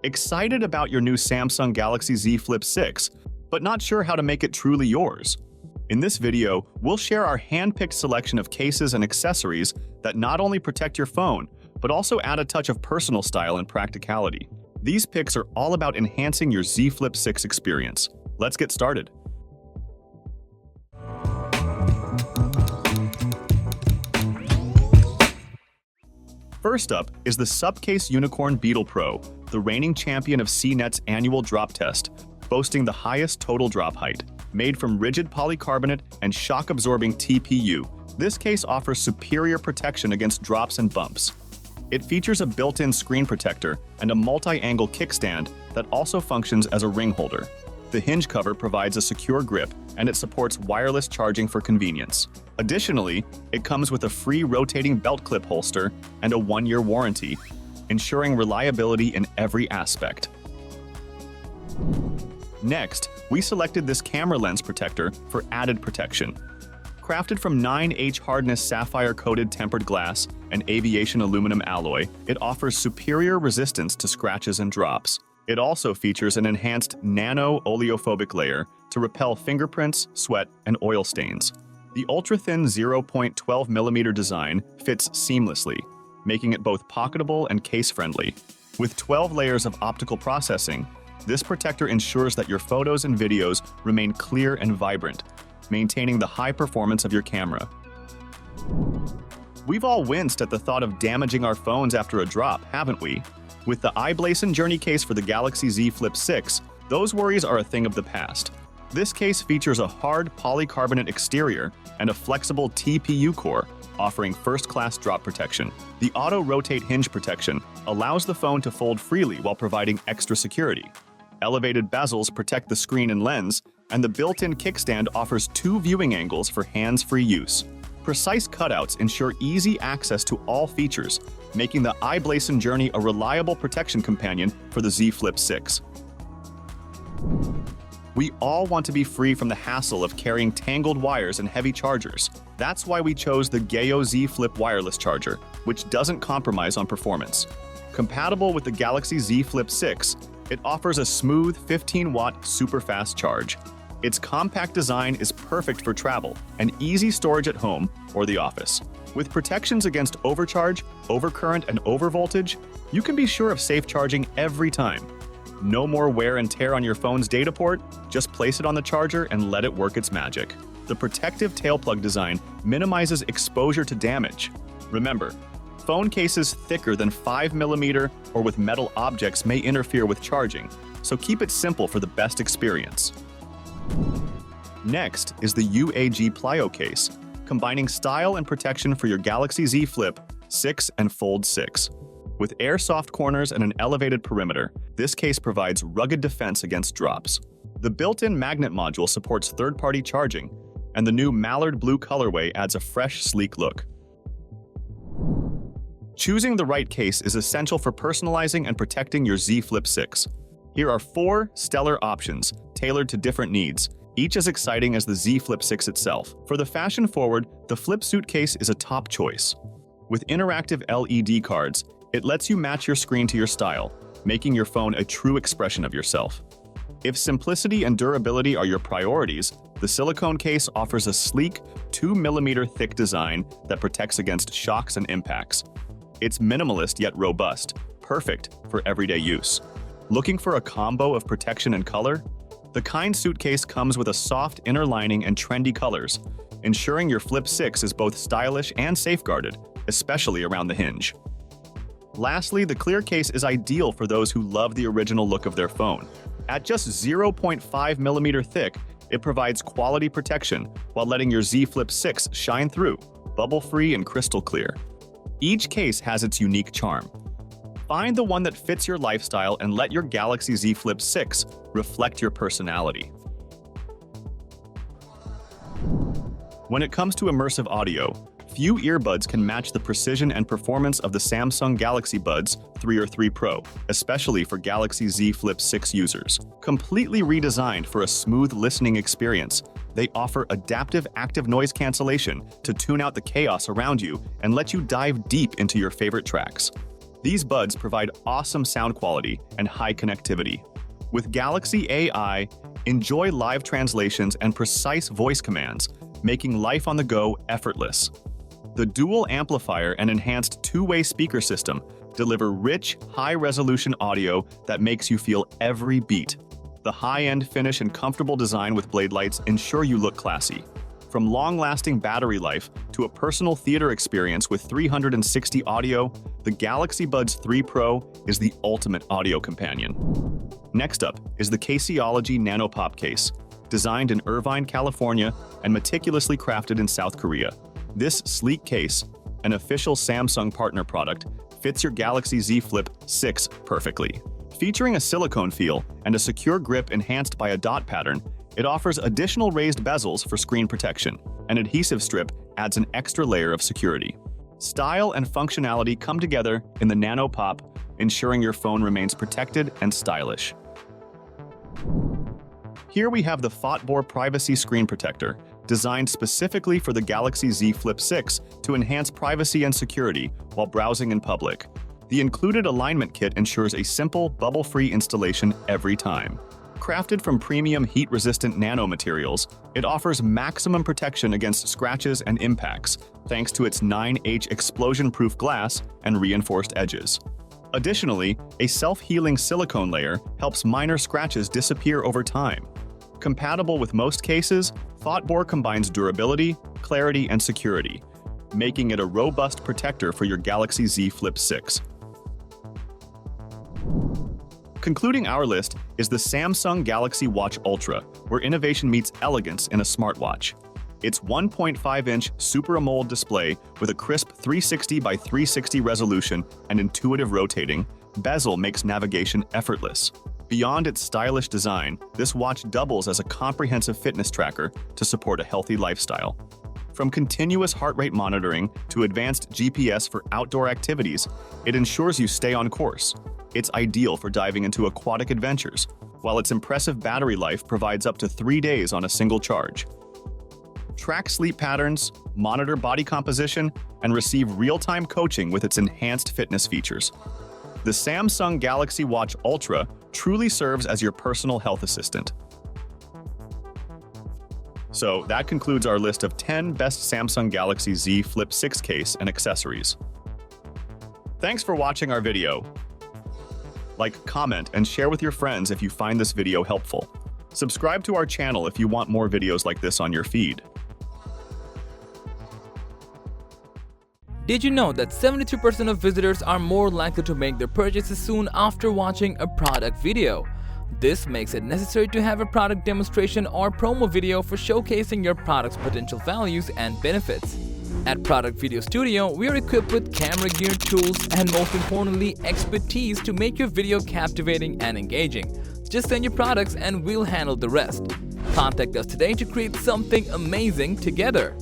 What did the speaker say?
Excited about your new Samsung Galaxy Z Flip 6, but not sure how to make it truly yours? In this video, we'll share our hand-picked selection of cases and accessories that not only protect your phone, but also add a touch of personal style and practicality. These picks are all about enhancing your Z Flip 6 experience. Let's get started. First up is the Subcase Unicorn Beetle Pro, the reigning champion of CNET's annual drop test, boasting the highest total drop height. Made from rigid polycarbonate and shock-absorbing TPU, this case offers superior protection against drops and bumps. It features a built-in screen protector and a multi-angle kickstand that also functions as a ring holder. The hinge cover provides a secure grip, and it supports wireless charging for convenience. Additionally, it comes with a free rotating belt clip holster and a 1-year warranty, ensuring reliability in every aspect. Next, we selected this camera lens protector for added protection. Crafted from 9H hardness sapphire-coated tempered glass and aviation aluminum alloy, it offers superior resistance to scratches and drops. It also features an enhanced nano oleophobic layer to repel fingerprints, sweat, and oil stains. The ultra-thin 0.12mm design fits seamlessly, making it both pocketable and case-friendly. With 12 layers of optical processing, this protector ensures that your photos and videos remain clear and vibrant, maintaining the high performance of your camera. We've all winced at the thought of damaging our phones after a drop, haven't we? With the i-Blason Journey case for the Galaxy Z Flip 6, those worries are a thing of the past. This case features a hard polycarbonate exterior and a flexible TPU core, offering first-class drop protection. The auto-rotate hinge protection allows the phone to fold freely while providing extra security. Elevated bezels protect the screen and lens, and the built-in kickstand offers 2 viewing angles for hands-free use. Precise cutouts ensure easy access to all features, making the i-Blason Journey a reliable protection companion for the Z Flip 6. We all want to be free from the hassle of carrying tangled wires and heavy chargers. That's why we chose the GAO Z Flip wireless charger, which doesn't compromise on performance. Compatible with the Galaxy Z Flip 6, it offers a smooth 15-watt super-fast charge. Its compact design is perfect for travel and easy storage at home or the office. With protections against overcharge, overcurrent, and overvoltage, you can be sure of safe charging every time. No more wear and tear on your phone's data port, just place it on the charger and let it work its magic. The protective tail plug design minimizes exposure to damage. Remember, phone cases thicker than 5mm or with metal objects may interfere with charging, so keep it simple for the best experience. Next is the UAG Plyo case, combining style and protection for your Galaxy Z Flip 6 and Fold 6. With airsoft corners and an elevated perimeter, this case provides rugged defense against drops. The built-in magnet module supports third-party charging, and the new mallard blue colorway adds a fresh, sleek look. Choosing the right case is essential for personalizing and protecting your Z Flip 6. Here are 4 stellar options, tailored to different needs, each as exciting as the Z Flip 6 itself. For the fashion-forward, the Flip Suitcase is a top choice. With interactive LED cards, it lets you match your screen to your style, making your phone a true expression of yourself. If simplicity and durability are your priorities, the silicone case offers a sleek, 2mm thick design that protects against shocks and impacts. It's minimalist yet robust, perfect for everyday use. Looking for a combo of protection and color? The Kind suitcase comes with a soft inner lining and trendy colors, ensuring your Flip 6 is both stylish and safeguarded, especially around the hinge. Lastly, the clear case is ideal for those who love the original look of their phone. At just 0.5mm thick, it provides quality protection while letting your Z Flip 6 shine through, bubble-free and crystal clear. Each case has its unique charm. Find the one that fits your lifestyle and let your Galaxy Z Flip 6 reflect your personality. When it comes to immersive audio, few earbuds can match the precision and performance of the Samsung Galaxy Buds 3 or 3 Pro, especially for Galaxy Z Flip 6 users. Completely redesigned for a smooth listening experience, they offer adaptive active noise cancellation to tune out the chaos around you and let you dive deep into your favorite tracks. These buds provide awesome sound quality and high connectivity. With Galaxy AI, enjoy live translations and precise voice commands, making life on the go effortless. The dual amplifier and enhanced two-way speaker system deliver rich, high-resolution audio that makes you feel every beat. The high-end finish and comfortable design with blade lights ensure you look classy. From long-lasting battery life to a personal theater experience with 360 audio, the Galaxy Buds 3 Pro is the ultimate audio companion. Next up is the Caseology Nano Pop case, designed in Irvine, California, and meticulously crafted in South Korea. This sleek case, an official Samsung partner product, fits your Galaxy Z Flip 6 perfectly. Featuring a silicone feel and a secure grip enhanced by a dot pattern, it offers additional raised bezels for screen protection. An adhesive strip adds an extra layer of security. Style and functionality come together in the Nano Pop, ensuring your phone remains protected and stylish. Here we have the Fotbor Privacy Screen Protector, designed specifically for the Galaxy Z Flip 6 to enhance privacy and security while browsing in public. The included alignment kit ensures a simple, bubble-free installation every time. Crafted from premium heat-resistant nanomaterials, it offers maximum protection against scratches and impacts, thanks to its 9H explosion-proof glass and reinforced edges. Additionally, a self-healing silicone layer helps minor scratches disappear over time. Compatible with most cases, Fotbor combines durability, clarity, and security, making it a robust protector for your Galaxy Z Flip 6. Concluding our list is the Samsung Galaxy Watch Ultra, where innovation meets elegance in a smartwatch. Its 1.5-inch Super AMOLED display with a crisp 360 by 360 resolution and intuitive rotating bezel makes navigation effortless. Beyond its stylish design, this watch doubles as a comprehensive fitness tracker to support a healthy lifestyle. From continuous heart rate monitoring to advanced GPS for outdoor activities, it ensures you stay on course. It's ideal for diving into aquatic adventures, while its impressive battery life provides up to 3 days on a single charge. Track sleep patterns, monitor body composition, and receive real-time coaching with its enhanced fitness features. The Samsung Galaxy Watch Ultra truly serves as your personal health assistant. So that concludes our list of 10 best Samsung Galaxy Z Flip 6 case and accessories. Thanks for watching our video. Like, comment, and share with your friends if you find this video helpful. Subscribe to our channel if you want more videos like this on your feed. Did you know that 72% of visitors are more likely to make their purchases soon after watching a product video? This makes it necessary to have a product demonstration or promo video for showcasing your product's potential values and benefits. At Product Video Studio, we are equipped with camera gear, tools, and most importantly, expertise to make your video captivating and engaging. Just send your products and we'll handle the rest. Contact us today to create something amazing together.